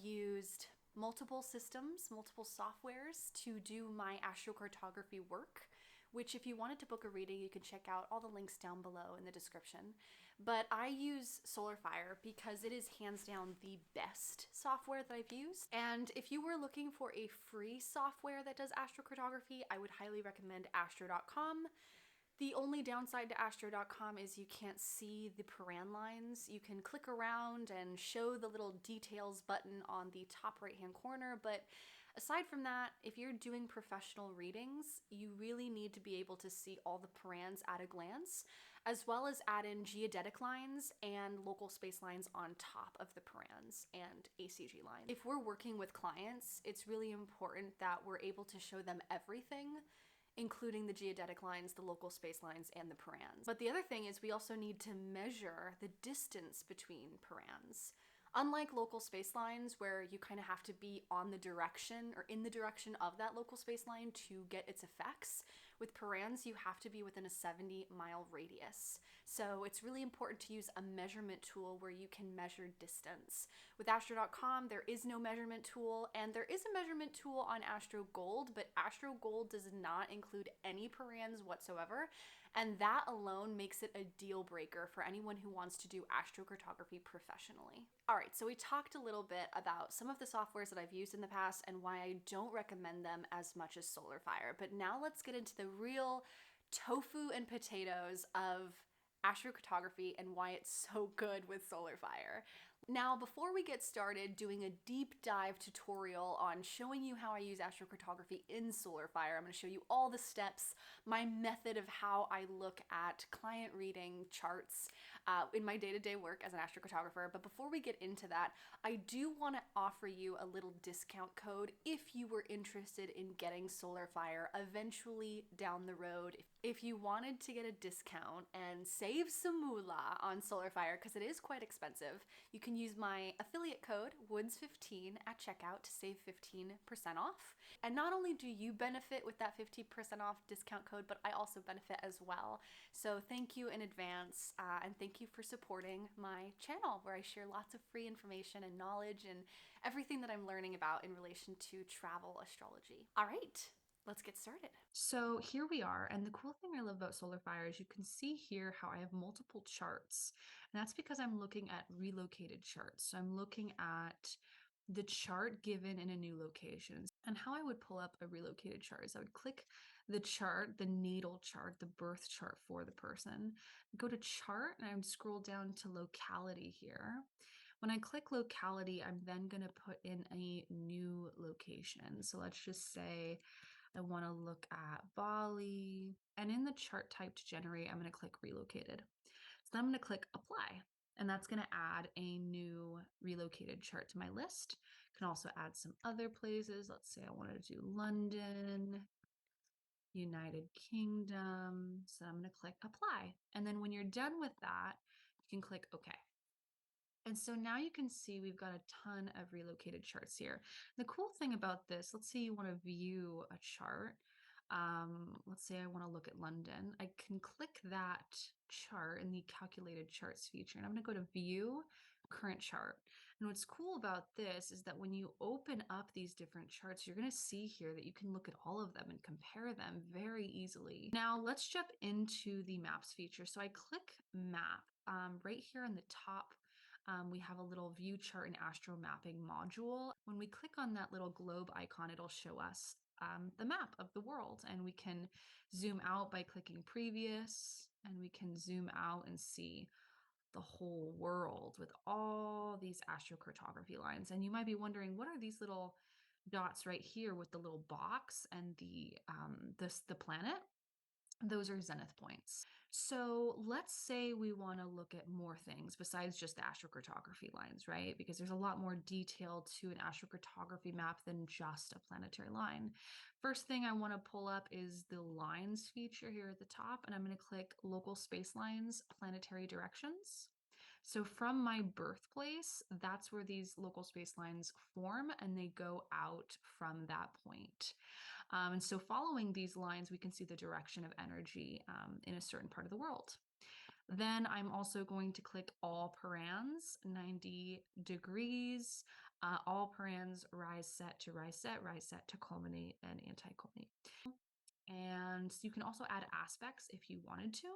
used multiple systems, multiple softwares to do my astrocartography work, which if you wanted to book a reading, you can check out all the links down below in the description. But I use SolarFire because it is hands down the best software that I've used. And if you were looking for a free software that does astrocartography, I would highly recommend astro.com. The only downside to astro.com is you can't see the paran lines. You can click around and show the little details button on the top right hand corner, but aside from that, if you're doing professional readings, you really need to be able to see all the parans at a glance, as well as add in geodetic lines and local space lines on top of the parans and ACG lines. If we're working with clients, it's really important that we're able to show them everything, including the geodetic lines, the local space lines, and the parans. But the other thing is we also need to measure the distance between parans. Unlike local space lines, where you kind of have to be on the direction or in the direction of that local space line to get its effects, with parans, you have to be within a 70-mile radius. So it's really important to use a measurement tool where you can measure distance. With astro.com, there is no measurement tool, and there is a measurement tool on Astro Gold, but Astro Gold does not include any parans whatsoever, and that alone makes it a deal breaker for anyone who wants to do astrocartography professionally. All right, so we talked a little bit about some of the softwares that I've used in the past and why I don't recommend them as much as SolarFire. But now let's get into the real tofu and potatoes of astrocartography and why it's so good with SolarFire. Now, before we get started doing a deep dive tutorial on showing you how I use astrocartography in SolarFire, I'm going to show you all the steps, my method of how I look at client reading charts in my day-to-day work as an astrocartographer. But before we get into that, I do want to offer you a little discount code if you were interested in getting SolarFire eventually down the road. If you wanted to get a discount and save some moolah on SolarFire, because it is quite expensive, you can use my affiliate code WOODS15 at checkout to save 15% off. And not only do you benefit with that 50% off discount code, but I also benefit as well. So thank you in advance, and thank you for supporting my channel where I share lots of free information and knowledge and everything that I'm learning about in relation to travel astrology. All right, let's get started. So here we are, and the cool thing I love about SolarFire is you can see here how I have multiple charts, and that's because I'm looking at relocated charts. So I'm looking at the chart given in a new location. And how I would pull up a relocated chart is I would click the chart, the natal chart, the birth chart for the person, go to chart, and I would scroll down to locality here. When I click locality, I'm then going to put in a new location. So let's just say I want to look at Bali, and in the chart type to generate, I'm going to click relocated. So then I'm going to click apply, and that's going to add a new relocated chart to my list. Can also add some other places. Let's say I wanted to do London, United Kingdom. So I'm going to click apply. And then when you're done with that, you can click OK. And so now you can see we've got a ton of relocated charts here. The cool thing about this, let's say you want to view a chart. Let's say I want to look at London. I can click that chart in the calculated charts feature, and I'm going to go to view current chart. And what's cool about this is that when you open up these different charts, you're going to see here that you can look at all of them and compare them very easily. Now let's jump into the maps feature. So I click map right here on the top. We have a little view chart and astro mapping module. When we click on that little globe icon, it'll show us the map of the world, and we can zoom out by clicking previous, and we can zoom out and see the whole world with all these astrocartography lines. And you might be wondering, what are these little dots right here with the little box and the planet? Those are zenith points. So let's say we want to look at more things besides just the astrocartography lines, right? Because there's a lot more detail to an astrocartography map than just a planetary line. First thing I want to pull up is the lines feature here at the top, and I'm going to click local space lines, planetary directions. So from my birthplace, that's where these local space lines form, and they go out from that point. And so following these lines, we can see the direction of energy in a certain part of the world. Then I'm also going to click all parans, 90 degrees. All parans rise set to rise set, rise set to culminate and anti-culminate. And you can also add aspects if you wanted to.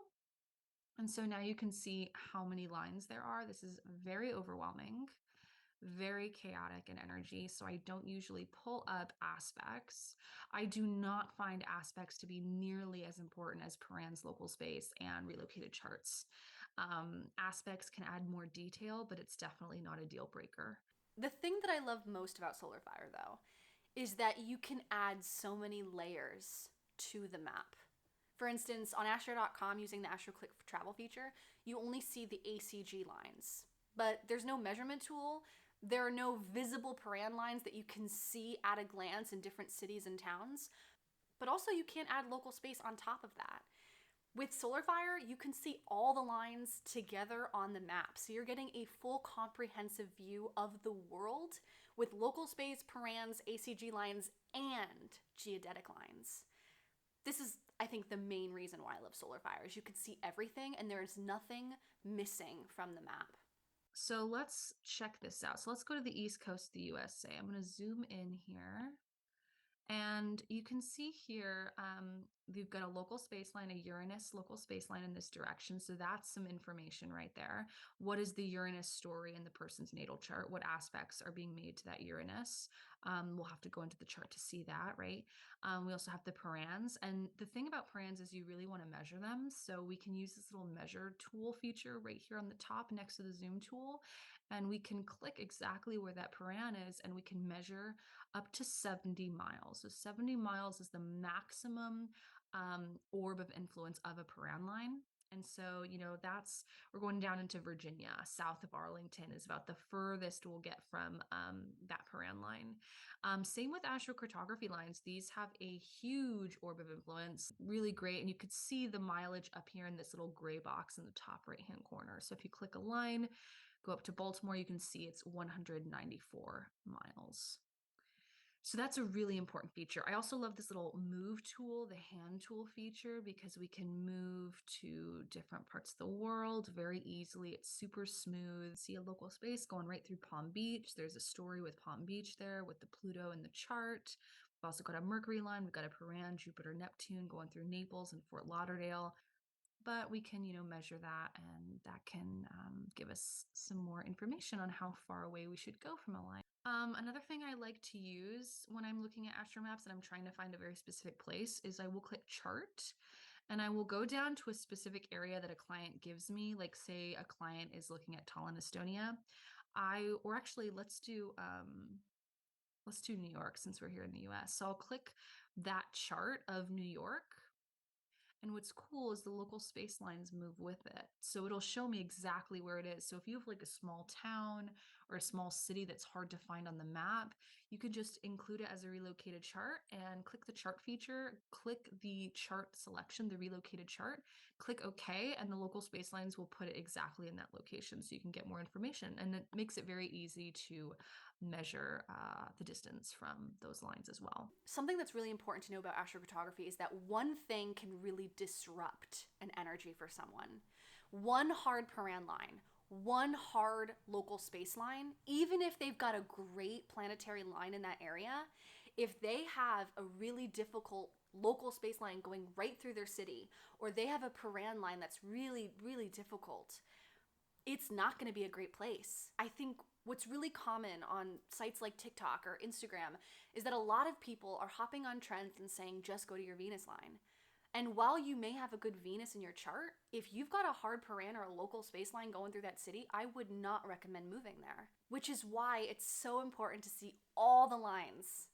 And so now you can see how many lines there are. This is very overwhelming, very chaotic in energy. So I don't usually pull up aspects. I do not find aspects to be nearly as important as Paran's local space and relocated charts. Aspects can add more detail, but it's definitely not a deal breaker. The thing that I love most about Solar Fire, though, is that you can add so many layers to the map. For instance, on Astro.com, using the AstroClick travel feature, you only see the ACG lines, but there's no measurement tool. There are no visible Paran lines that you can see at a glance in different cities and towns, but also you can't add local space on top of that. With SolarFire, you can see all the lines together on the map, so you're getting a full comprehensive view of the world with local space, parans, ACG lines, and geodetic lines. This is, I think, the main reason why I love SolarFire is you can see everything and there's nothing missing from the map. So let's check this out. So let's go to the East Coast of the USA. I'm going to zoom in here. And you can see here, you've got a local space line, a Uranus local space line in this direction. So that's some information right there. What is the Uranus story in the person's natal chart? What aspects are being made to that Uranus? We'll have to go into the chart to see that, right? We also have the parans. And the thing about parans is you really want to measure them. So we can use this little measure tool feature right here on the top next to the zoom tool. And we can click exactly where that paran is and we can measure up to 70 miles. So 70 miles is the maximum orb of influence of a paran line. And so, we're going down into Virginia, south of Arlington is about the furthest we'll get from that paran line. Same with astrocartography lines. These have a huge orb of influence, really great. And you could see the mileage up here in this little gray box in the top right-hand corner. So if you click a line, go up to Baltimore, you can see it's 194 miles. So that's a really important feature. I also love this little move tool, the hand tool feature, because we can move to different parts of the world very easily. It's super smooth. See a local space going right through Palm Beach. There's a story with Palm Beach there with the Pluto in the chart. We've also got a Mercury line. We've got a Paran, Jupiter, Neptune going through Naples and Fort Lauderdale. But we can, measure that, and that can give us some more information on how far away we should go from a line. Another thing I like to use when I'm looking at astromaps and I'm trying to find a very specific place is I will click chart and I will go down to a specific area that a client gives me. Like say a client is looking at Tallinn, Estonia. Let's do New York since we're here in the US. So I'll click that chart of New York. And what's cool is the local space lines move with it. So it'll show me exactly where it is. So if you have like a small town or a small city that's hard to find on the map, you could just include it as a relocated chart and click the chart feature, click the chart selection, the relocated chart, click OK, and the local space lines will put it exactly in that location so you can get more information. And it makes it very easy to measure the distance from those lines as well. Something that's really important to know about astrocartography is that one thing can really disrupt an energy for someone. One hard paran line, one hard local space line, even if they've got a great planetary line in that area, if they have a really difficult local space line going right through their city, or they have a paran line that's really, really difficult, it's not going to be a great place. I think what's really common on sites like TikTok or Instagram is that a lot of people are hopping on trends and saying, just go to your Venus line. And while you may have a good Venus in your chart, if you've got a hard paran or a local space line going through that city, I would not recommend moving there. Which is why it's so important to see all the lines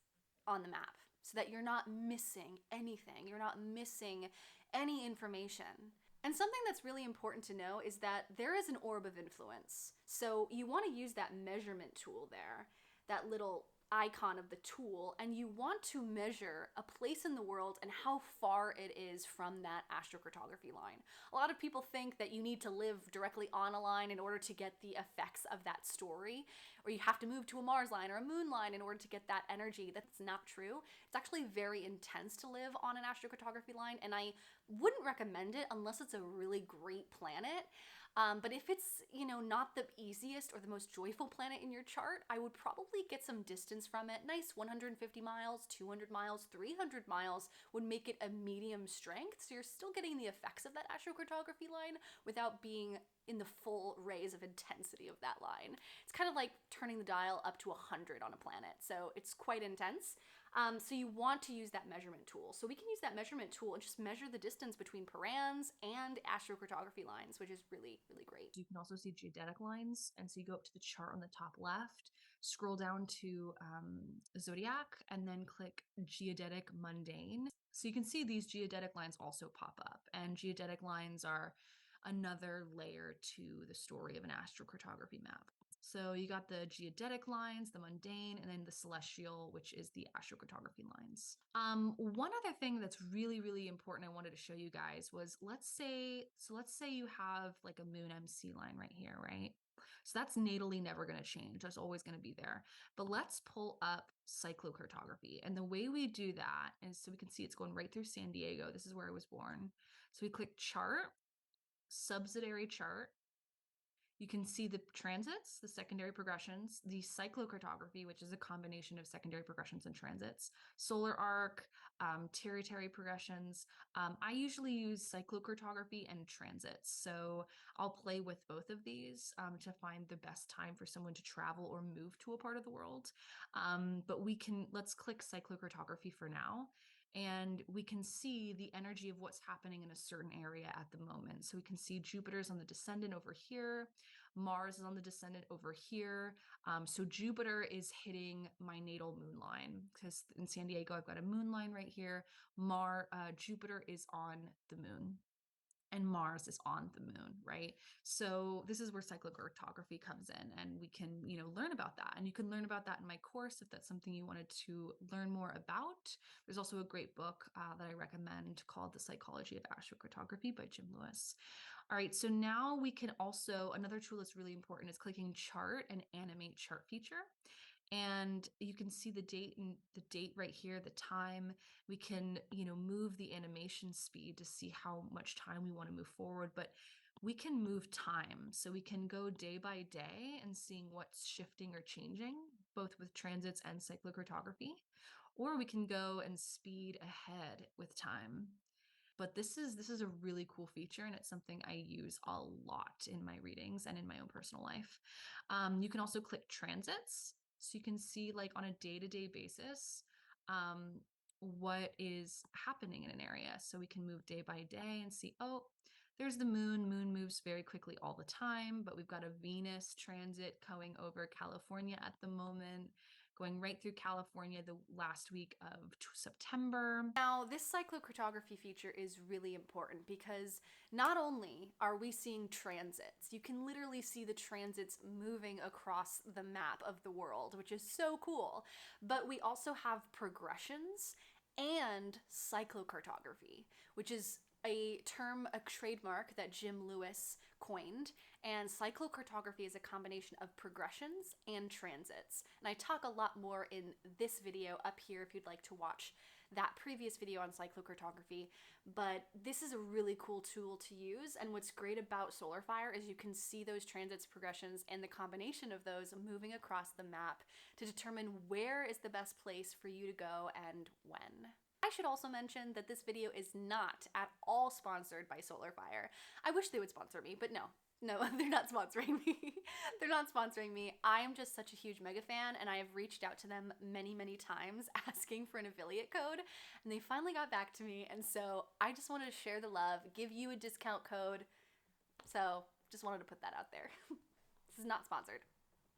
on the map so that you're not missing anything. You're not missing any information. And something that's really important to know is that there is an orb of influence. So you want to use that measurement tool there, that little icon of the tool, and you want to measure a place in the world and how far it is from that astrocartography line. A lot of people think that you need to live directly on a line in order to get the effects of that story, or you have to move to a Mars line or a moon line in order to get that energy. That's not true. It's actually very intense to live on an astrocartography line, and I wouldn't recommend it unless it's a really great planet. But if it's, not the easiest or the most joyful planet in your chart, I would probably get some distance from it. Nice 150 miles, 200 miles, 300 miles would make it a medium strength. So you're still getting the effects of that astrocartography line without being in the full rays of intensity of that line. It's kind of like turning the dial up to 100 on a planet. So it's quite intense. So you want to use that measurement tool. So we can use that measurement tool and just measure the distance between parans and astrocartography lines, which is really, really great. You can also see geodetic lines. And so you go up to the chart on the top left, scroll down to zodiac, and then click geodetic mundane. So you can see these geodetic lines also pop up. And geodetic lines are another layer to the story of an astrocartography map. So you got the geodetic lines, the mundane, and then the celestial, which is the astrocartography lines. One other thing that's really, really important I wanted to show you guys was let's say you have like a moon MC line right here, right? So that's natally never going to change. That's always going to be there. But let's pull up cyclocartography. And the way we do that is so we can see it's going right through San Diego. This is where I was born. So we click chart, subsidiary chart. You can see the transits, the secondary progressions, the cyclocartography, which is a combination of secondary progressions and transits, solar arc, tertiary progressions. I usually use cyclocartography and transits. So I'll play with both of these to find the best time for someone to travel or move to a part of the world. But let's click cyclocartography for now. And we can see the energy of what's happening in a certain area at the moment. So we can see Jupiter's on the descendant over here. Mars is on the descendant over here. So Jupiter is hitting my natal moon line because in San Diego, I've got a moon line right here. Jupiter is on the moon. And Mars is on the moon, right? So this is where cyclocartography comes in, and we can, learn about that. And you can learn about that in my course if that's something you wanted to learn more about. There's also a great book that I recommend called The Psychology of Astrocartography by Jim Lewis. All right, so now we can also, another tool that's really important is clicking chart and animate chart feature. And you can see the date right here, the time. We can, move the animation speed to see how much time we want to move forward, but we can move time. So we can go day by day and seeing what's shifting or changing, both with transits and cyclocartography, or we can go and speed ahead with time. But this is a really cool feature, and it's something I use a lot in my readings and in my own personal life. You can also click transits, so you can see like on a day-to-day basis what is happening in an area. So we can move day by day and see, oh, there's the moon. Moon moves very quickly all the time, but we've got a Venus transit going over California at the moment, going right through California the last week of September. Now, this cyclocartography feature is really important because not only are we seeing transits, you can literally see the transits moving across the map of the world, which is so cool, but we also have progressions and cyclocartography, which is a term, a trademark that Jim Lewis coined. And cyclocartography is a combination of progressions and transits. And I talk a lot more in this video up here if you'd like to watch that previous video on cyclocartography, but this is a really cool tool to use. And what's great about SolarFire is you can see those transits, progressions, and the combination of those moving across the map to determine where is the best place for you to go and when. I should also mention that this video is not at all sponsored by SolarFire. I wish they would sponsor me, but no, they're not sponsoring me. They're not sponsoring me. I am just such a huge mega fan, and I have reached out to them many, many times asking for an affiliate code, and they finally got back to me, and so I just wanted to share the love, give you a discount code, so just wanted to put that out there. This is not sponsored,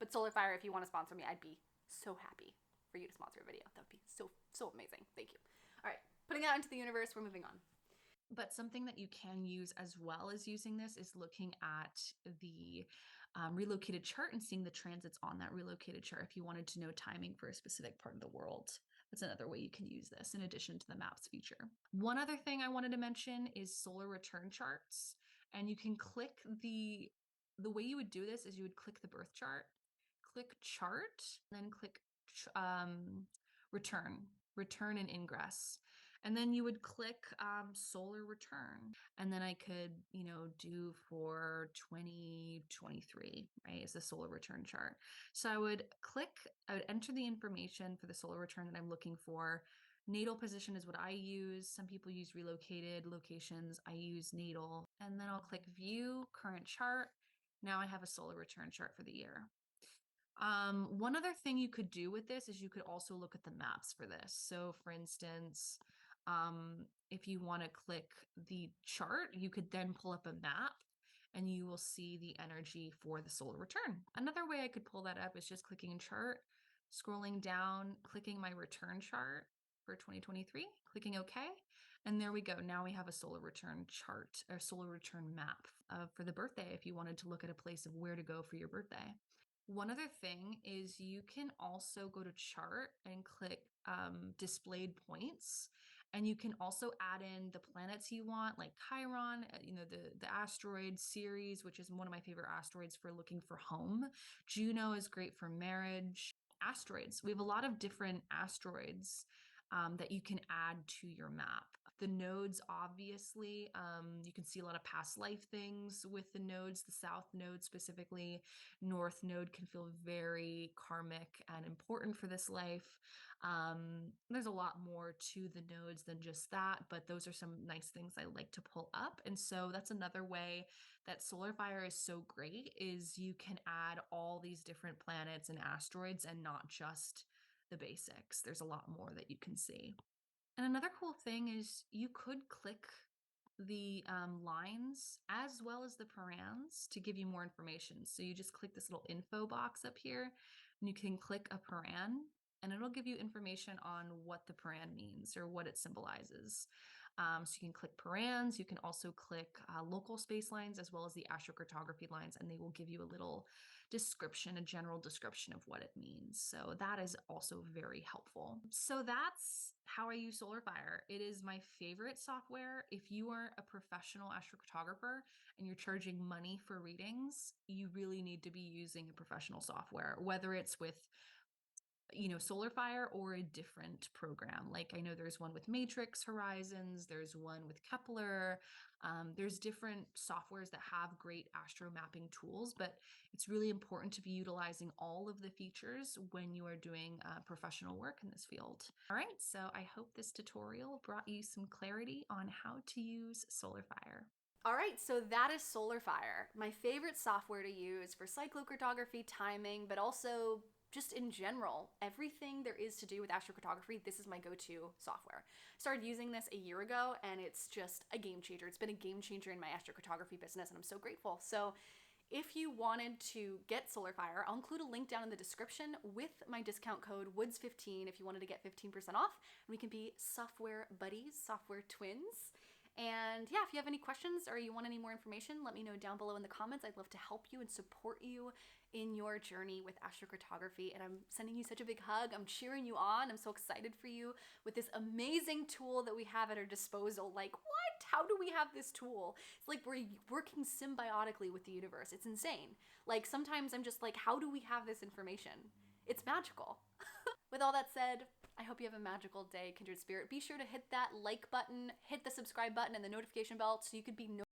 but SolarFire, if you want to sponsor me, I'd be so happy for you to sponsor a video. That would be so, so amazing. Thank you. All right, putting that into the universe, we're moving on. But something that you can use as well as using this is looking at the relocated chart and seeing the transits on that relocated chart if you wanted to know timing for a specific part of the world. That's another way you can use this in addition to the maps feature. One other thing I wanted to mention is solar return charts. And you can click the way you would do this is you would click the birth chart, click chart, then click return and ingress. And then you would click solar return. And then I could, do for 2023, right? Is the solar return chart. So I would enter the information for the solar return that I'm looking for. Natal position is what I use. Some people use relocated locations. I use natal. And then I'll click view current chart. Now I have a solar return chart for the year. One other thing you could do with this is you could also look at the maps for this. So for instance, if you want to click the chart, you could then pull up a map and you will see the energy for the solar return. Another way I could pull that up is just clicking chart, scrolling down, clicking my return chart for 2023, clicking OK. And there we go. Now we have a solar return chart or solar return map for the birthday if you wanted to look at a place of where to go for your birthday. One other thing is you can also go to chart and click displayed points. And you can also add in the planets you want, like Chiron, the asteroid Ceres, which is one of my favorite asteroids for looking for home. Juno is great for marriage. Asteroids. We have a lot of different asteroids that you can add to your map. The nodes, obviously, you can see a lot of past life things with the nodes, the south node specifically. North node can feel very karmic and important for this life. There's a lot more to the nodes than just that, but those are some nice things I like to pull up. And so that's another way that SolarFire is so great is you can add all these different planets and asteroids and not just the basics. There's a lot more that you can see. And another cool thing is you could click the lines as well as the params to give you more information. So you just click this little info box up here and you can click a paran and it'll give you information on what the paran means or what it symbolizes. So you can click parans, you can also click local space lines as well as the astrocartography lines, and they will give you a little description, a general description of what it means. So that is also very helpful. So that's how I use SolarFire. It is my favorite software. If you are a professional astrocartographer and you're charging money for readings, you really need to be using a professional software, whether it's with SolarFire or a different program. Like I know there's one with Matrix Horizons, there's one with Kepler. There's different softwares that have great astro mapping tools, but it's really important to be utilizing all of the features when you are doing professional work in this field. All right, so I hope this tutorial brought you some clarity on how to use SolarFire. All right, so that is SolarFire, my favorite software to use for cyclocartography, timing, but also just in general, everything there is to do with astrocartography, this is my go-to software. Started using this a year ago and it's just a game changer. It's been a game changer in my astrocartography business and I'm so grateful. So if you wanted to get SolarFire, I'll include a link down in the description with my discount code WOODS15 if you wanted to get 15% off. And we can be software buddies, software twins. And yeah, if you have any questions or you want any more information, let me know down below in the comments. I'd love to help you and support you in your journey with astrocartography. And I'm sending you such a big hug. I'm cheering you on. I'm so excited for you with this amazing tool that we have at our disposal. Like, what? How do we have this tool? It's like we're working symbiotically with the universe. It's insane. Like sometimes I'm just like, how do we have this information? It's magical. With all that said, I hope you have a magical day, kindred spirit. Be sure to hit that like button, hit the subscribe button and the notification bell so you could be notified